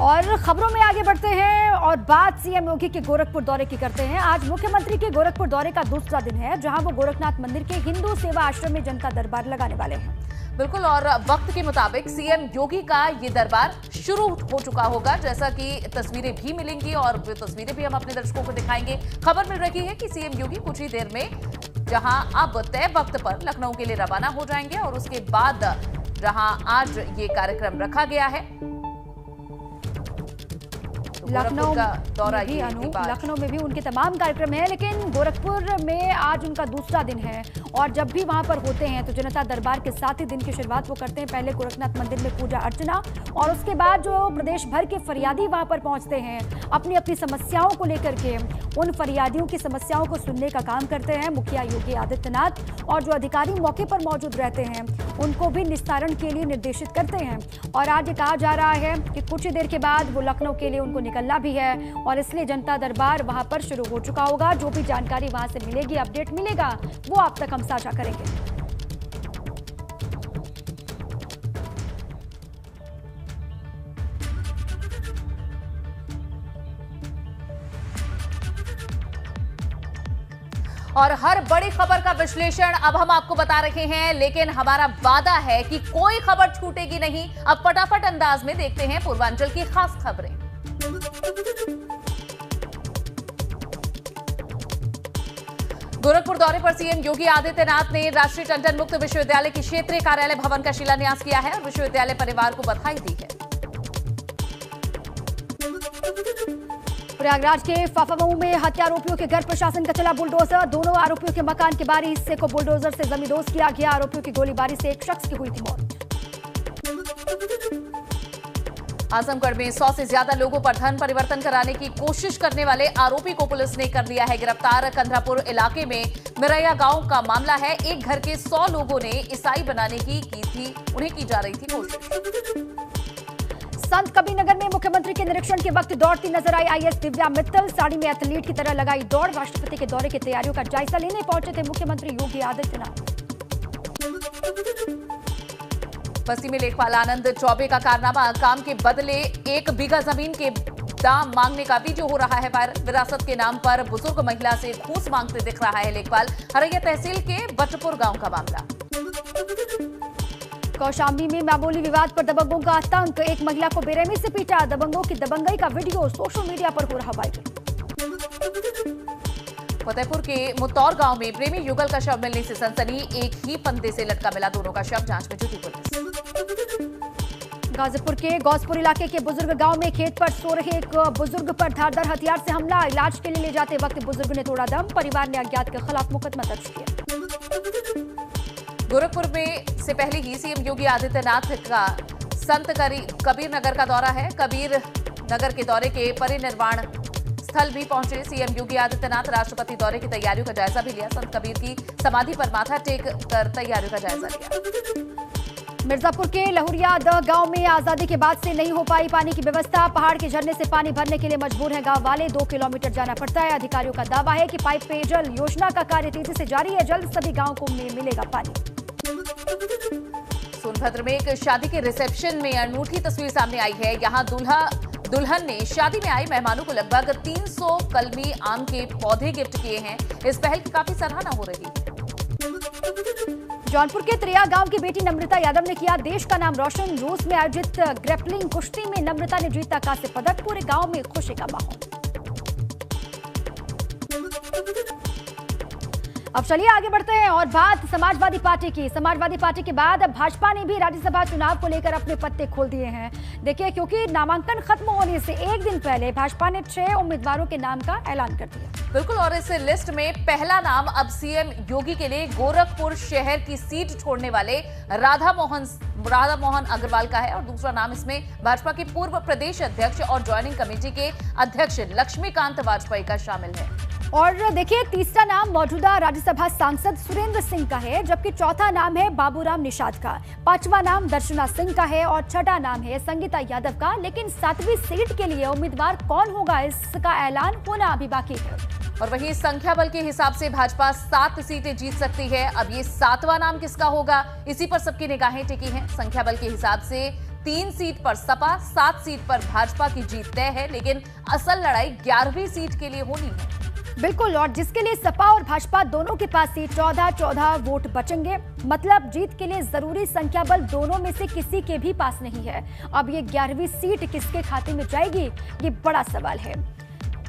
और खबरों में आगे बढ़ते हैं और बात सीएम योगी के गोरखपुर दौरे की करते हैं। आज मुख्यमंत्री के गोरखपुर दौरे का दूसरा दिन है, जहां वो गोरखनाथ मंदिर के हिंदू सेवा आश्रम में जनता दरबार लगाने वाले हैं। बिल्कुल, और वक्त के मुताबिक सीएम योगी का ये दरबार शुरू हो चुका होगा, जैसा कि तस्वीरें भी मिलेंगी और तस्वीरें भी हम अपने दर्शकों को दिखाएंगे। खबर मिल रही है कि सीएम योगी कुछ ही देर में जहां अब तय वक्त पर लखनऊ के लिए रवाना हो जाएंगे और उसके बाद जहां आज ये कार्यक्रम रखा गया है लखनऊ में भी उनके तमाम कार्यक्रम हैं, लेकिन गोरखपुर में आज उनका दूसरा दिन है और जब भी वहां पर होते हैं तो जनता दरबार के साथ ही दिन की शुरुआत वो करते हैं। पहले गोरखनाथ मंदिर में पूजा अर्चना और उसके बाद जो प्रदेश भर के फरियादी वहां पर पहुंचते हैं अपनी अपनी समस्याओं को लेकर के, उन फरियादियों की समस्याओं को सुनने का काम करते हैं मुखिया योगी आदित्यनाथ, और जो अधिकारी मौके पर मौजूद रहते हैं उनको भी निस्तारण के लिए निर्देशित करते हैं। और आज ये कहा जा रहा है कि कुछ ही देर के बाद वो लखनऊ के लिए उनको निकलना भी है और इसलिए जनता दरबार वहां पर शुरू हो चुका होगा। जो भी जानकारी वहां से मिलेगी, अपडेट मिलेगा, वो आप तक हम साझा करेंगे। और हर बड़ी खबर का विश्लेषण अब हम आपको बता रहे हैं, लेकिन हमारा वादा है कि कोई खबर छूटेगी नहीं। अब फटाफट अंदाज में देखते हैं पूर्वांचल की खास खबरें। गोरखपुर दौरे पर सीएम योगी आदित्यनाथ ने राष्ट्रीय टंडन मुक्त विश्वविद्यालय की क्षेत्रीय कार्यालय भवन का शिलान्यास किया है और विश्वविद्यालय परिवार को बधाई दी है। प्रयागराज के फाफामऊ में हत्या आरोपियों के घर प्रशासन का चला बुलडोजर। दोनों आरोपियों के मकान के बाहरी हिस्से को बुलडोजर से जमींदोज किया गया। आरोपियों की गोलीबारी से एक शख्स की हुई थी मौत। आजमगढ़ में 100 से ज्यादा लोगों पर धन परिवर्तन कराने की कोशिश करने वाले आरोपी को पुलिस ने कर लिया है गिरफ्तार। कंधरापुर इलाके में मिरैया गांव का मामला है। एक घर के 100 लोगों ने ईसाई बनाने की थी, उन्हें की जा रही थी कोशिश। संत कबीरनगर में मुख्यमंत्री के निरीक्षण के वक्त दौड़ती नजर आई आईएएस दिव्या मित्तल। साड़ी में एथलीट की तरह लगाई दौड़। राष्ट्रपति के दौरे की तैयारियों का जायजा लेने पहुंचे थे मुख्यमंत्री योगी आदित्यनाथ। बस्ती में लेखपाल आनंद चौबे का कारनामा, काम के बदले 1 बीघा जमीन के दाम मांगने का वीडियो हो रहा है वायरल। विरासत के नाम पर बुजुर्ग महिला से घूस मांगते दिख रहा है लेखपाल। हरैया तहसील के बचपुर गांव का मामला। कौशाम्बी में मामूली विवाद पर दबंगों का आतंक। एक महिला को बेरहमी से पीटा। दबंगों की दबंगई का वीडियो सोशल मीडिया पर हो रहा वायरल। फतेहपुर के मुत्तौर गांव में प्रेमी युगल का शव मिलने से सनसनी। एक ही फंदे से लटका मिला दोनों का शव, जांच में जुटी पुलिस। गाजीपुर के गौसपुर इलाके के बुजुर्ग गांव में खेत पर सो रहे एक बुजुर्ग पर धारदार हथियार से हमला। इलाज के लिए ले जाते वक्त बुजुर्ग ने तोड़ा दम। परिवार ने अज्ञात के खिलाफ मुकदमा दर्ज किया। गोरखपुर में से पहले ही सीएम योगी आदित्यनाथ का संत कबीर नगर का दौरा है। कबीर नगर के दौरे के परिनिर्वाण स्थल भी पहुंचे सीएम योगी आदित्यनाथ। राष्ट्रपति दौरे की तैयारियों का जायजा भी लिया। संत कबीर की समाधि पर माथा टेक कर तैयारियों का जायजा लिया। मिर्जापुर के लहुरिया दह गांव में आजादी के बाद से नहीं हो पाई पानी की व्यवस्था। पहाड़ के झरने से पानी भरने के लिए मजबूर हैं गांव वाले। 2 किलोमीटर जाना पड़ता है। अधिकारियों का दावा है कि पाइप पेयजल योजना का कार्य तेजी से जारी है। जल्द सभी गांवों को मिलेगा पानी। सोनभद्र में एक शादी के रिसेप्शन में अनूठी तस्वीर सामने आई है। यहां दुल्हन ने शादी में आई मेहमानों को लगभग 300 कलमी आम के पौधे गिफ्ट किए हैं। इस पहल की काफी सराहना हो रही है। जौनपुर के त्रिया गांव की बेटी नम्रता यादव ने किया देश का नाम रोशन। रूस में आयोजित ग्रैपलिंग कुश्ती में नम्रता ने जीता कांस्य पदक। पूरे गांव में खुशी का माहौल। अब चलिए आगे बढ़ते हैं और बात समाजवादी पार्टी की। समाजवादी पार्टी के बाद भाजपा ने भी राज्यसभा चुनाव को लेकर अपने पत्ते खोल दिए हैं। देखिए, क्योंकि नामांकन खत्म होने से एक दिन पहले भाजपा ने 6 उम्मीदवारों के नाम का ऐलान कर दिया। बिल्कुल, और इस लिस्ट में पहला नाम अब सीएम योगी के लिए गोरखपुर शहर की सीट छोड़ने वाले राधा मोहन अग्रवाल का है और दूसरा नाम इसमें भाजपा के पूर्व प्रदेश अध्यक्ष और ज्वाइनिंग कमेटी के अध्यक्ष लक्ष्मीकांत वाजपेयी का शामिल है। और देखिए, तीसरा नाम मौजूदा राज्यसभा सांसद सुरेंद्र सिंह का है, जबकि चौथा नाम है बाबूराम निषाद का। 5वां नाम दर्शना सिंह का है और छठा नाम है संगीता यादव का। लेकिन 7वीं सीट के लिए उम्मीदवार कौन होगा, इसका ऐलान होना अभी बाकी है। और वहीं संख्या बल के हिसाब से भाजपा 7 सीटें जीत सकती है। अब ये 7वां नाम किसका होगा, इसी पर सबकी निगाहें टिकी हैं। संख्या बल के हिसाब से 3 सीट पर सपा, 7 सीट पर भाजपा की जीत तय है, लेकिन असल लड़ाई 11वीं सीट के लिए होनी है। बिल्कुल, और जिसके लिए सपा और भाजपा दोनों के पास ही 14-14 वोट बचेंगे। मतलब जीत के लिए जरूरी संख्या बल दोनों में से किसी के भी पास नहीं है। अब ये 11वीं सीट किसके खाते में जाएगी, ये बड़ा सवाल है,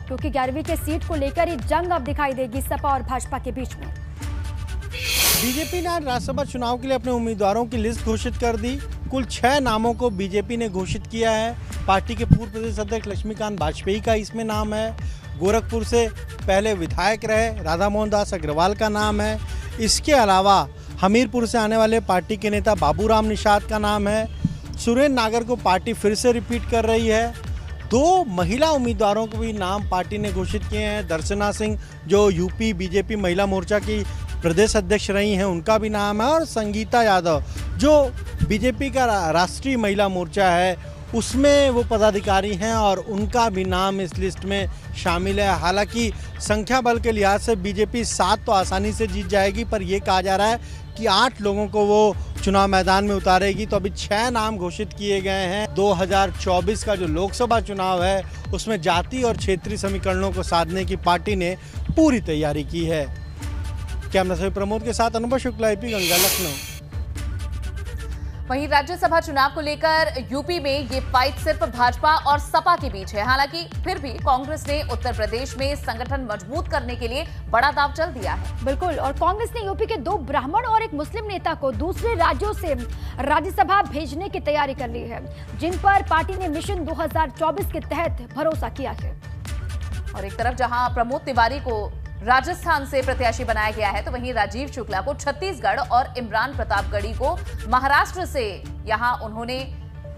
क्योंकि 11वीं के सीट को लेकर ही जंग अब दिखाई देगी सपा और भाजपा के बीच में। बीजेपी ने आज राज्यसभा चुनाव के लिए अपने उम्मीदवारों की लिस्ट घोषित कर दी। कुल 6 नामों को बीजेपी ने घोषित किया है। पार्टी के पूर्व प्रदेश अध्यक्ष लक्ष्मीकांत वाजपेयी का इसमें नाम है। गोरखपुर से पहले विधायक रहे राधा मोहन दास अग्रवाल का नाम है। इसके अलावा हमीरपुर से आने वाले पार्टी के नेता बाबूराम निषाद का नाम है। सुरेंद्र नागर को पार्टी फिर से रिपीट कर रही है। 2 महिला उम्मीदवारों को भी नाम पार्टी ने घोषित किए हैं। दर्शना सिंह जो यूपी बीजेपी महिला मोर्चा की प्रदेश अध्यक्ष रही हैं, उनका भी नाम है। और संगीता यादव जो बीजेपी का राष्ट्रीय महिला मोर्चा है उसमें वो पदाधिकारी हैं और उनका भी नाम इस लिस्ट में शामिल है। हालांकि संख्या बल के लिहाज से बीजेपी 7 तो आसानी से जीत जाएगी, पर यह कहा जा रहा है कि 8 लोगों को वो चुनाव मैदान में उतारेगी। तो अभी 6 नाम घोषित किए गए हैं। 2024 का जो लोकसभा चुनाव है उसमें जाति और क्षेत्रीय समीकरणों को साधने की पार्टी ने पूरी तैयारी की है। कैमरा से प्रमोद के साथ अनुभव शुक्ला, AP गंगा, लखनऊ। वहीं राज्यसभा चुनाव को लेकर यूपी में ये फाइट सिर्फ भाजपा और सपा के बीच है। हालांकि फिर भी कांग्रेस ने उत्तर प्रदेश में संगठन मजबूत करने के लिए बड़ा दांव चल दिया है। बिल्कुल, और कांग्रेस ने यूपी के 2 ब्राह्मण और एक मुस्लिम नेता को दूसरे राज्यों से राज्यसभा भेजने की तैयारी कर ली है, जिन पर पार्टी ने मिशन 2024 के तहत भरोसा किया है। और एक तरफ जहां प्रमोद तिवारी को राजस्थान से प्रत्याशी बनाया गया है, तो वहीं राजीव शुक्ला को छत्तीसगढ़ और इमरान प्रतापगढ़ी को महाराष्ट्र से यहां उन्होंने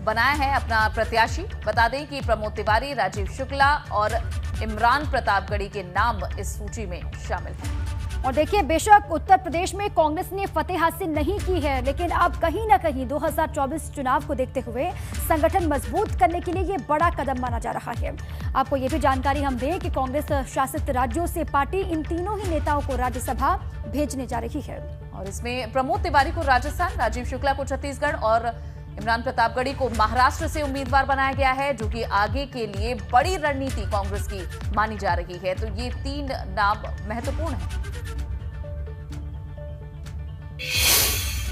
बनाया है अपना प्रत्याशी। बता दें कि प्रमोद तिवारी, राजीव शुक्ला और इमरान प्रतापगढ़ी के नाम इस सूची में शामिल हैं। और देखिए, बेशक उत्तर प्रदेश में कांग्रेस ने फतेह हासिल नहीं की है, लेकिन अब कहीं ना कहीं 2024 चुनाव को देखते हुए संगठन मजबूत करने के लिए ये बड़ा कदम माना जा रहा है। आपको ये भी जानकारी हम दें कि कांग्रेस शासित राज्यों से पार्टी इन तीनों ही नेताओं को राज्यसभा भेजने जा रही है। और इसमें प्रमोद तिवारी को राजस्थान, राजीव शुक्ला को छत्तीसगढ़ और इमरान प्रतापगढ़ी को महाराष्ट्र से उम्मीदवार बनाया गया है, जो कि आगे के लिए बड़ी रणनीति कांग्रेस की मानी जा रही है। तो ये 3 नाम महत्वपूर्ण हैं।